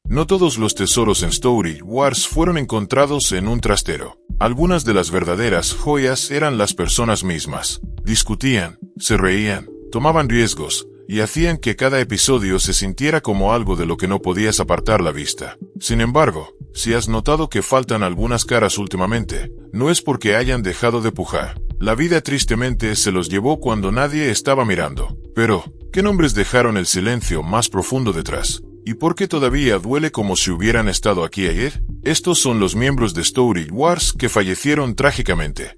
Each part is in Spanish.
No todos los tesoros en Story Wars fueron encontrados en un trastero. Algunas de las verdaderas joyas eran las personas mismas. Discutían, se reían, tomaban riesgos, y hacían que cada episodio se sintiera como algo de lo que no podías apartar la vista. Sin embargo, si has notado que faltan algunas caras últimamente, no es porque hayan dejado de pujar. La vida tristemente se los llevó cuando nadie estaba mirando. Pero, ¿qué nombres dejaron el silencio más profundo detrás? ¿Y por qué todavía duele como si hubieran estado aquí ayer? Estos son los miembros de Story Wars que fallecieron trágicamente.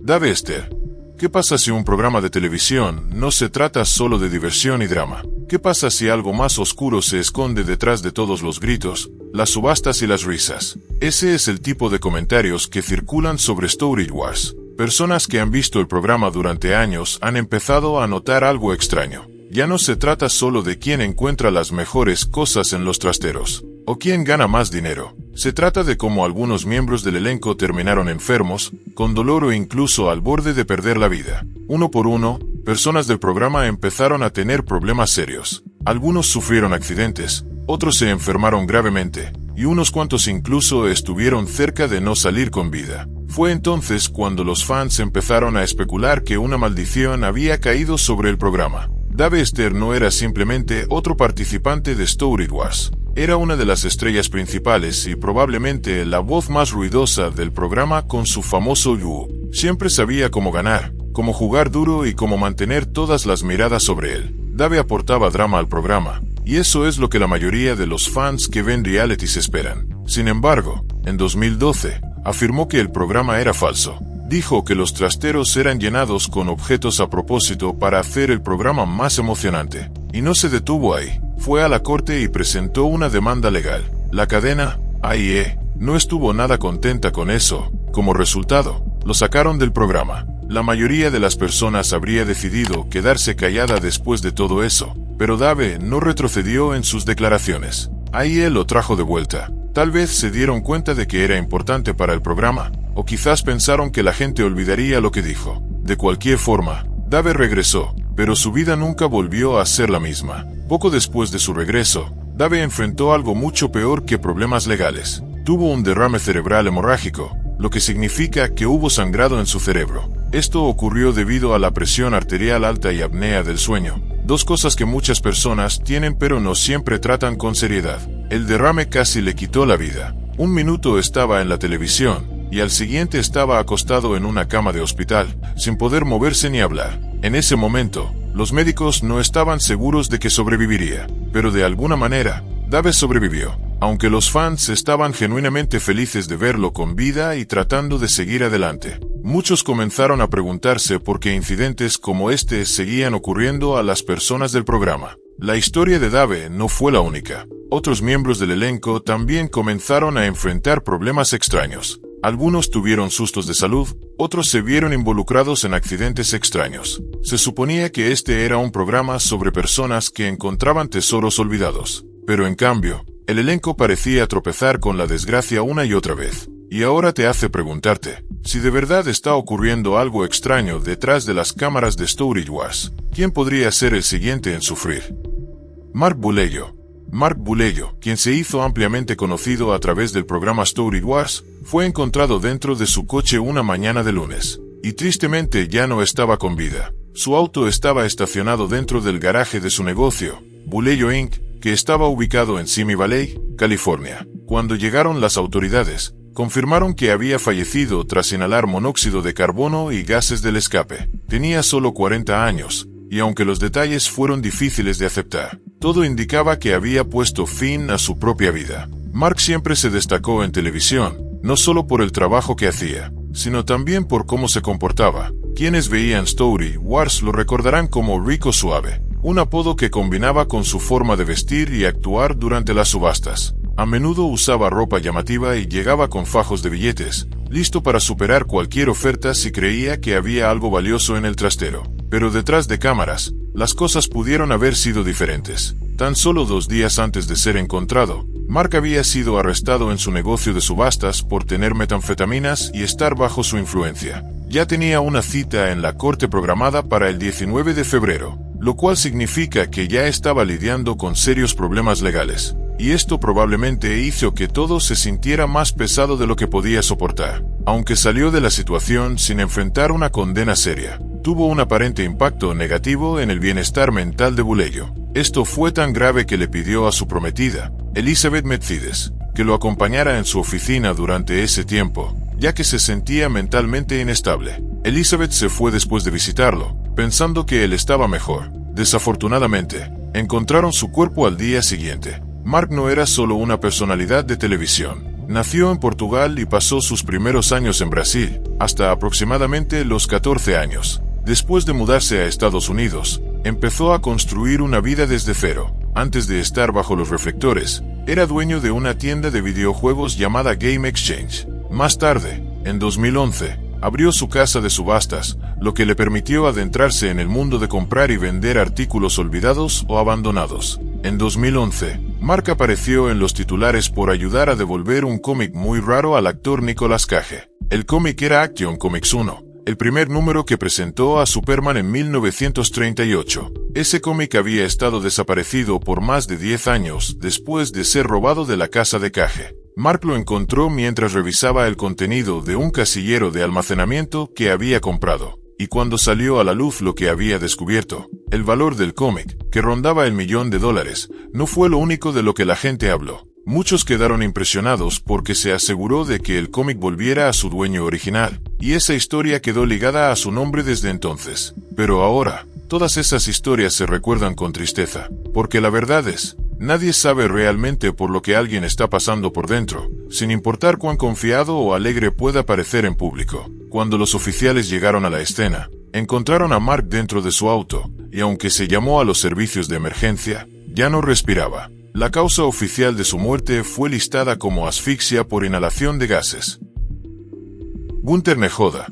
Dave Esther. ¿Qué pasa si un programa de televisión no se trata solo de diversión y drama? ¿Qué pasa si algo más oscuro se esconde detrás de todos los gritos, las subastas y las risas? Ese es el tipo de comentarios que circulan sobre Story Wars. Personas que han visto el programa durante años han empezado a notar algo extraño. Ya no se trata solo de quién encuentra las mejores cosas en los trasteros, o quién gana más dinero. Se trata de cómo algunos miembros del elenco terminaron enfermos, con dolor o incluso al borde de perder la vida. Uno por uno, personas del programa empezaron a tener problemas serios. Algunos sufrieron accidentes, otros se enfermaron gravemente, y unos cuantos incluso estuvieron cerca de no salir con vida. Fue entonces cuando los fans empezaron a especular que una maldición había caído sobre el programa. Dave Esther no era simplemente otro participante de Story Wars. Era una de las estrellas principales y probablemente la voz más ruidosa del programa con su famoso Yu. Siempre sabía cómo ganar, cómo jugar duro y cómo mantener todas las miradas sobre él. Dave aportaba drama al programa, y eso es lo que la mayoría de los fans que ven realities esperan. Sin embargo, en 2012, afirmó que el programa era falso. Dijo que los trasteros eran llenados con objetos a propósito para hacer el programa más emocionante. Y no se detuvo ahí. Fue a la corte y presentó una demanda legal. La cadena, AE, no estuvo nada contenta con eso. Como resultado, lo sacaron del programa. La mayoría de las personas habría decidido quedarse callada después de todo eso, pero Dave no retrocedió en sus declaraciones. AE lo trajo de vuelta. Tal vez se dieron cuenta de que era importante para el programa, o quizás pensaron que la gente olvidaría lo que dijo. De cualquier forma, Dave regresó, pero su vida nunca volvió a ser la misma. Poco después de su regreso, Dave enfrentó algo mucho peor que problemas legales. Tuvo un derrame cerebral hemorrágico, lo que significa que hubo sangrado en su cerebro. Esto ocurrió debido a la presión arterial alta y apnea del sueño. Dos cosas que muchas personas tienen pero no siempre tratan con seriedad. El derrame casi le quitó la vida. Un minuto estaba en la televisión, y al siguiente estaba acostado en una cama de hospital, sin poder moverse ni hablar. En ese momento, los médicos no estaban seguros de que sobreviviría, pero de alguna manera, Dave sobrevivió. Aunque los fans estaban genuinamente felices de verlo con vida y tratando de seguir adelante. Muchos comenzaron a preguntarse por qué incidentes como este seguían ocurriendo a las personas del programa. La historia de Dave no fue la única. Otros miembros del elenco también comenzaron a enfrentar problemas extraños. Algunos tuvieron sustos de salud, otros se vieron involucrados en accidentes extraños. Se suponía que este era un programa sobre personas que encontraban tesoros olvidados. Pero en cambio, el elenco parecía tropezar con la desgracia una y otra vez. Y ahora te hace preguntarte, si de verdad está ocurriendo algo extraño detrás de las cámaras de Story Wars, ¿quién podría ser el siguiente en sufrir? Mark Bulello. Mark Bulello, quien se hizo ampliamente conocido a través del programa Story Wars, fue encontrado dentro de su coche una mañana de lunes. Y tristemente ya no estaba con vida. Su auto estaba estacionado dentro del garaje de su negocio, Bulello Inc., que estaba ubicado en Simi Valley, California. Cuando llegaron las autoridades, confirmaron que había fallecido tras inhalar monóxido de carbono y gases del escape. Tenía solo 40 años, y aunque los detalles fueron difíciles de aceptar, todo indicaba que había puesto fin a su propia vida. Mark siempre se destacó en televisión, no solo por el trabajo que hacía, sino también por cómo se comportaba. Quienes veían Story Wars lo recordarán como Rico Suave, un apodo que combinaba con su forma de vestir y actuar durante las subastas. A menudo usaba ropa llamativa y llegaba con fajos de billetes, listo para superar cualquier oferta si creía que había algo valioso en el trastero. Pero detrás de cámaras, las cosas pudieron haber sido diferentes. Tan solo 2 días antes de ser encontrado, Mark había sido arrestado en su negocio de subastas por tener metanfetaminas y estar bajo su influencia. Ya tenía una cita en la corte programada para el 19 de febrero, lo cual significa que ya estaba lidiando con serios problemas legales. y esto probablemente hizo que todo se sintiera más pesado de lo que podía soportar. Aunque salió de la situación sin enfrentar una condena seria, tuvo un aparente impacto negativo en el bienestar mental de Bulello. Esto fue tan grave que le pidió a su prometida, Elizabeth Metzides, que lo acompañara en su oficina durante ese tiempo, ya que se sentía mentalmente inestable. Elizabeth se fue después de visitarlo, pensando que él estaba mejor. Desafortunadamente, encontraron su cuerpo al día siguiente. Mark no era solo una personalidad de televisión. Nació en Portugal y pasó sus primeros años en Brasil, hasta aproximadamente los 14 años. Después de mudarse a Estados Unidos, empezó a construir una vida desde cero. Antes de estar bajo los reflectores, era dueño de una tienda de videojuegos llamada Game Exchange. Más tarde, en 2011, abrió su casa de subastas, lo que le permitió adentrarse en el mundo de comprar y vender artículos olvidados o abandonados. En 2011, Mark apareció en los titulares por ayudar a devolver un cómic muy raro al actor Nicolas Cage. El cómic era Action Comics 1, el primer número que presentó a Superman en 1938. Ese cómic había estado desaparecido por más de 10 años después de ser robado de la casa de Cage. Mark lo encontró mientras revisaba el contenido de un casillero de almacenamiento que había comprado. Y cuando salió a la luz lo que había descubierto, el valor del cómic, que rondaba el $1.000.000, no fue lo único de lo que la gente habló. Muchos quedaron impresionados porque se aseguró de que el cómic volviera a su dueño original, y esa historia quedó ligada a su nombre desde entonces. Pero ahora, todas esas historias se recuerdan con tristeza, porque la verdad es, nadie sabe realmente por lo que alguien está pasando por dentro, sin importar cuán confiado o alegre pueda parecer en público. Cuando los oficiales llegaron a la escena, encontraron a Mark dentro de su auto, y aunque se llamó a los servicios de emergencia, ya no respiraba. La causa oficial de su muerte fue listada como asfixia por inhalación de gases. Gunter Nejoda.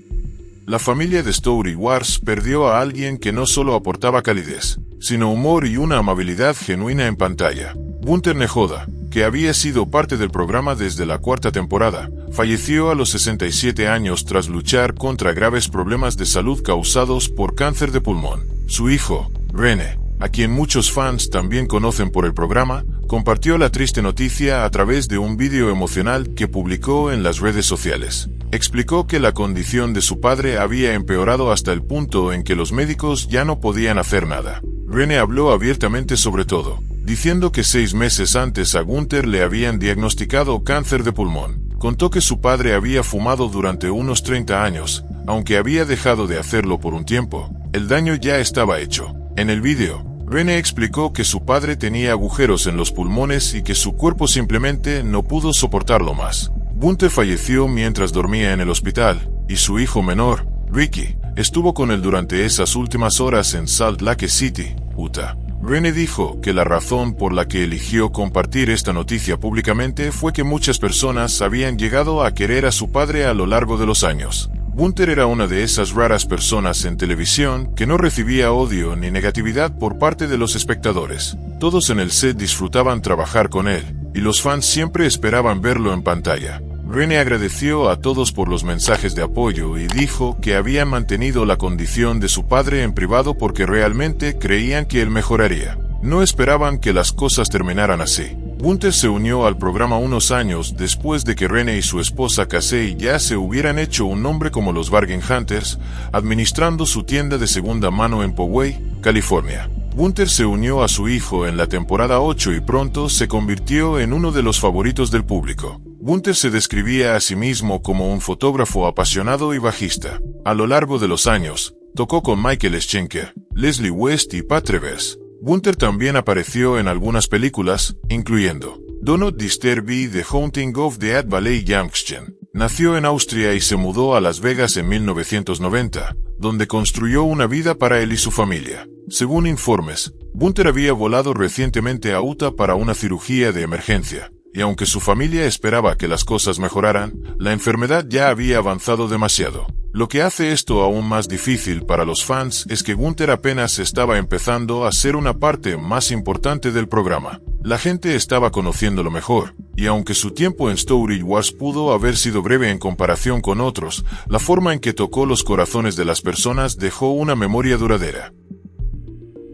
La familia de Story Wars perdió a alguien que no solo aportaba calidez, sino humor y una amabilidad genuina en pantalla. Gunter Nejoda, que había sido parte del programa desde la 4ª temporada, falleció a los 67 años tras luchar contra graves problemas de salud causados por cáncer de pulmón. Su hijo, René, a quien muchos fans también conocen por el programa, compartió la triste noticia a través de un vídeo emocional que publicó en las redes sociales. Explicó que la condición de su padre había empeorado hasta el punto en que los médicos ya no podían hacer nada. René habló abiertamente sobre todo, diciendo que 6 meses antes a Gunter le habían diagnosticado cáncer de pulmón. Contó que su padre había fumado durante unos 30 años, aunque había dejado de hacerlo por un tiempo, el daño ya estaba hecho. En el vídeo, René explicó que su padre tenía agujeros en los pulmones y que su cuerpo simplemente no pudo soportarlo más. Gunter falleció mientras dormía en el hospital, y su hijo menor, Ricky, estuvo con él durante esas últimas horas en Salt Lake City, Utah. René dijo que la razón por la que eligió compartir esta noticia públicamente fue que muchas personas habían llegado a querer a su padre a lo largo de los años. Gunter era una de esas raras personas en televisión que no recibía odio ni negatividad por parte de los espectadores. Todos en el set disfrutaban trabajar con él, y los fans siempre esperaban verlo en pantalla. René agradeció a todos por los mensajes de apoyo y dijo que habían mantenido la condición de su padre en privado porque realmente creían que él mejoraría. No esperaban que las cosas terminaran así. Gunter se unió al programa unos años después de que René y su esposa Casey ya se hubieran hecho un nombre como los Bargain Hunters, administrando su tienda de segunda mano en Poway, California. Gunter se unió a su hijo en la temporada 8 y pronto se convirtió en uno de los favoritos del público. Gunter se describía a sí mismo como un fotógrafo apasionado y bajista. A lo largo de los años, tocó con Michael Schenker, Leslie West y Pat Travers. Gunter también apareció en algunas películas, incluyendo Do Not Disturb y The Haunting of the Ad Valley Junction. Nació en Austria y se mudó a Las Vegas en 1990, donde construyó una vida para él y su familia. Según informes, Gunter había volado recientemente a Utah para una cirugía de emergencia, y aunque su familia esperaba que las cosas mejoraran, la enfermedad ya había avanzado demasiado. Lo que hace esto aún más difícil para los fans es que Gunter apenas estaba empezando a ser una parte más importante del programa. La gente estaba conociéndolo mejor, y aunque su tiempo en Story Wars pudo haber sido breve en comparación con otros, la forma en que tocó los corazones de las personas dejó una memoria duradera.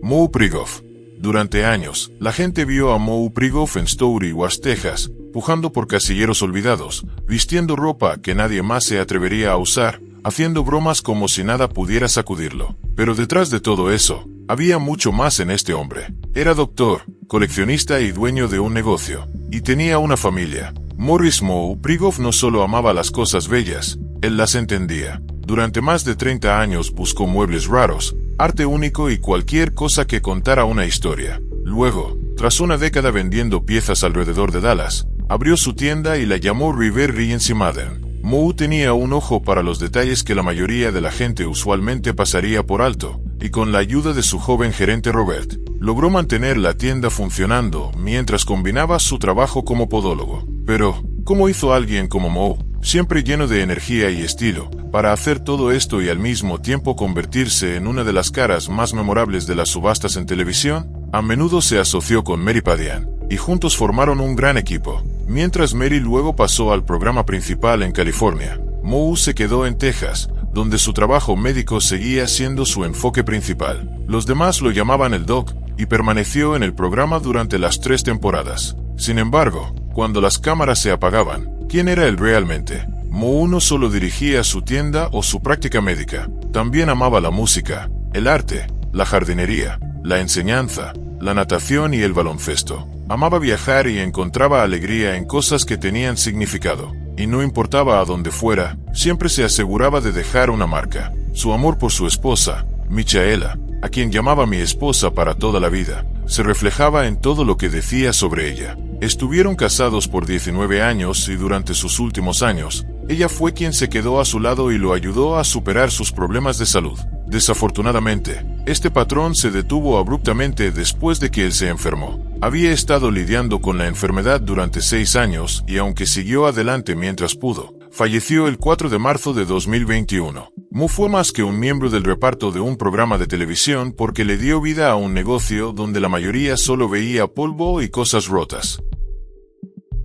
Moe Prigoff. Durante años, la gente vio a Moe Brigoff en Story Wars, Texas, pujando por casilleros olvidados, vistiendo ropa que nadie más se atrevería a usar, haciendo bromas como si nada pudiera sacudirlo. Pero detrás de todo eso, había mucho más en este hombre. Era doctor, coleccionista y dueño de un negocio. Y tenía una familia. Morris Moe Brigoff no solo amaba las cosas bellas, él las entendía. Durante más de 30 años buscó muebles raros, arte único y cualquier cosa que contara una historia. Luego, tras una década vendiendo piezas alrededor de Dallas, abrió su tienda y la llamó River Regency Modern. Moe tenía un ojo para los detalles que la mayoría de la gente usualmente pasaría por alto, y con la ayuda de su joven gerente Robert, logró mantener la tienda funcionando mientras combinaba su trabajo como podólogo. Pero, ¿cómo hizo alguien como Moe, siempre lleno de energía y estilo, para hacer todo esto y al mismo tiempo convertirse en una de las caras más memorables de las subastas en televisión? A menudo se asoció con Mary Padian, y juntos formaron un gran equipo. Mientras Mary luego pasó al programa principal en California, Moe se quedó en Texas, donde su trabajo médico seguía siendo su enfoque principal. Los demás lo llamaban el Doc, y permaneció en el programa durante las 3 temporadas. Sin embargo, cuando las cámaras se apagaban, ¿quién era él realmente? Moe no solo dirigía su tienda o su práctica médica, también amaba la música, el arte, la jardinería, la enseñanza, la natación y el baloncesto. Amaba viajar y encontraba alegría en cosas que tenían significado. Y no importaba a dónde fuera, siempre se aseguraba de dejar una marca. Su amor por su esposa, Michaela, a quien llamaba mi esposa para toda la vida, se reflejaba en todo lo que decía sobre ella. Estuvieron casados por 19 años y durante sus últimos años, ella fue quien se quedó a su lado y lo ayudó a superar sus problemas de salud. Desafortunadamente, este patrón se detuvo abruptamente después de que él se enfermó. Había estado lidiando con la enfermedad durante 6 años y aunque siguió adelante mientras pudo, falleció el 4 de marzo de 2021. Moe fue más que un miembro del reparto de un programa de televisión porque le dio vida a un negocio donde la mayoría solo veía polvo y cosas rotas.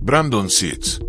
Brandon Seeds.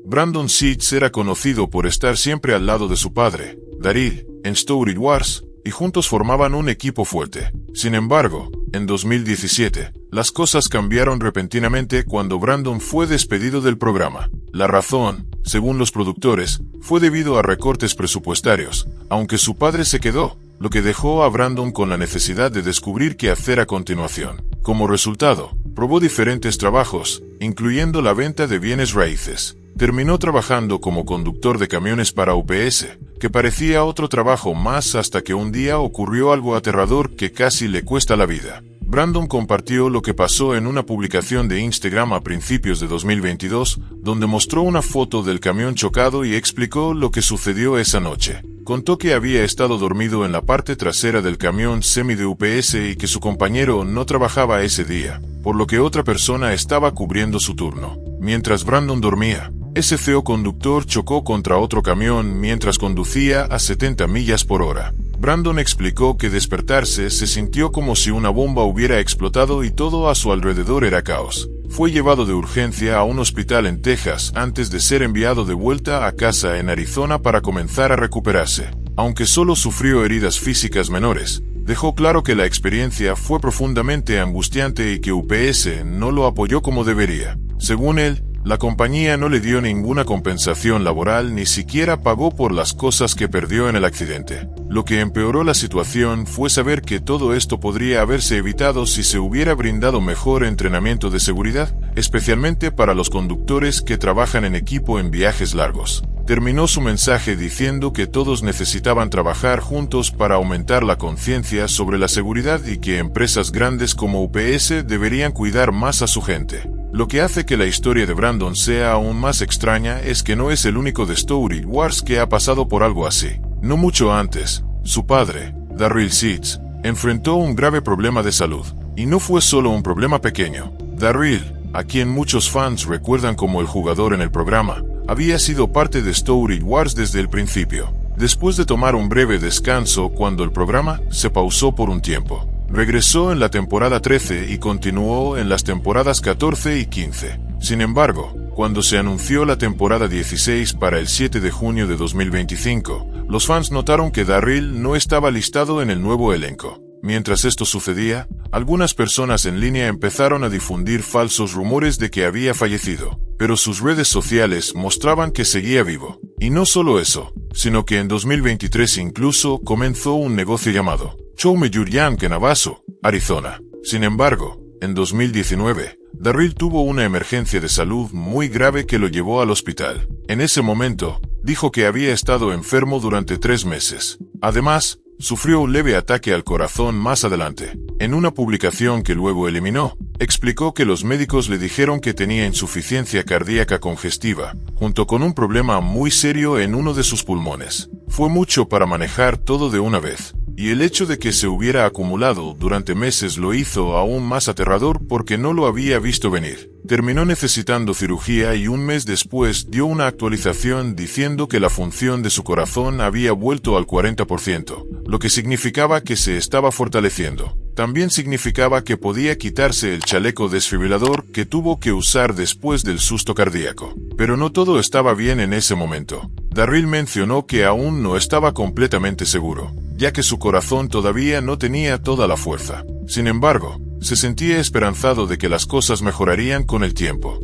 Brandon Seeds era conocido por estar siempre al lado de su padre, Daryl, en Story Wars, y juntos formaban un equipo fuerte. Sin embargo, en 2017, las cosas cambiaron repentinamente cuando Brandon fue despedido del programa. La razón, según los productores, fue debido a recortes presupuestarios, aunque su padre se quedó, lo que dejó a Brandon con la necesidad de descubrir qué hacer a continuación. Como resultado, probó diferentes trabajos, incluyendo la venta de bienes raíces. Terminó trabajando como conductor de camiones para UPS, que parecía otro trabajo más hasta que un día ocurrió algo aterrador que casi le cuesta la vida. Brandon compartió lo que pasó en una publicación de Instagram a principios de 2022, donde mostró una foto del camión chocado y explicó lo que sucedió esa noche. Contó que había estado dormido en la parte trasera del camión semi de UPS y que su compañero no trabajaba ese día, por lo que otra persona estaba cubriendo su turno. Mientras Brandon dormía, ese feo conductor chocó contra otro camión mientras conducía a 70 millas por hora. Brandon explicó que despertarse se sintió como si una bomba hubiera explotado y todo a su alrededor era caos. Fue llevado de urgencia a un hospital en Texas antes de ser enviado de vuelta a casa en Arizona para comenzar a recuperarse. Aunque solo sufrió heridas físicas menores, dejó claro que la experiencia fue profundamente angustiante y que UPS no lo apoyó como debería. Según él, la compañía no le dio ninguna compensación laboral ni siquiera pagó por las cosas que perdió en el accidente. Lo que empeoró la situación fue saber que todo esto podría haberse evitado si se hubiera brindado mejor entrenamiento de seguridad, especialmente para los conductores que trabajan en equipo en viajes largos. Terminó su mensaje diciendo que todos necesitaban trabajar juntos para aumentar la conciencia sobre la seguridad y que empresas grandes como UPS deberían cuidar más a su gente. Lo que hace que la historia de Brandon sea aún más extraña es que no es el único de Story Wars que ha pasado por algo así. No mucho antes, su padre, Daryl Seeds, enfrentó un grave problema de salud. Y no fue solo un problema pequeño. Daryl, a quien muchos fans recuerdan como el jugador en el programa, había sido parte de Story Wars desde el principio. Después de tomar un breve descanso cuando el programa se pausó por un tiempo, regresó en la temporada 13 y continuó en las temporadas 14 y 15. Sin embargo, cuando se anunció la temporada 16 para el 7 de junio de 2025, los fans notaron que Daryl no estaba listado en el nuevo elenco. Mientras esto sucedía, algunas personas en línea empezaron a difundir falsos rumores de que había fallecido, pero sus redes sociales mostraban que seguía vivo. Y no solo eso, sino que en 2023 incluso comenzó un negocio llamado Chow-Me-Yur-Yang en Navajo, Arizona. Sin embargo, en 2019, Darryl tuvo una emergencia de salud muy grave que lo llevó al hospital. En ese momento, dijo que había estado enfermo durante 3 meses. Además, sufrió un leve ataque al corazón más adelante. En una publicación que luego eliminó, explicó que los médicos le dijeron que tenía insuficiencia cardíaca congestiva, junto con un problema muy serio en uno de sus pulmones. Fue mucho para manejar todo de una vez, y el hecho de que se hubiera acumulado durante meses lo hizo aún más aterrador porque no lo había visto venir. Terminó necesitando cirugía y un mes después dio una actualización diciendo que la función de su corazón había vuelto al 40%, lo que significaba que se estaba fortaleciendo. También significaba que podía quitarse el chaleco desfibrilador que tuvo que usar después del susto cardíaco. Pero no todo estaba bien en ese momento. Darryl mencionó que aún no estaba completamente seguro, ya que su corazón todavía no tenía toda la fuerza. Sin embargo, se sentía esperanzado de que las cosas mejorarían con el tiempo.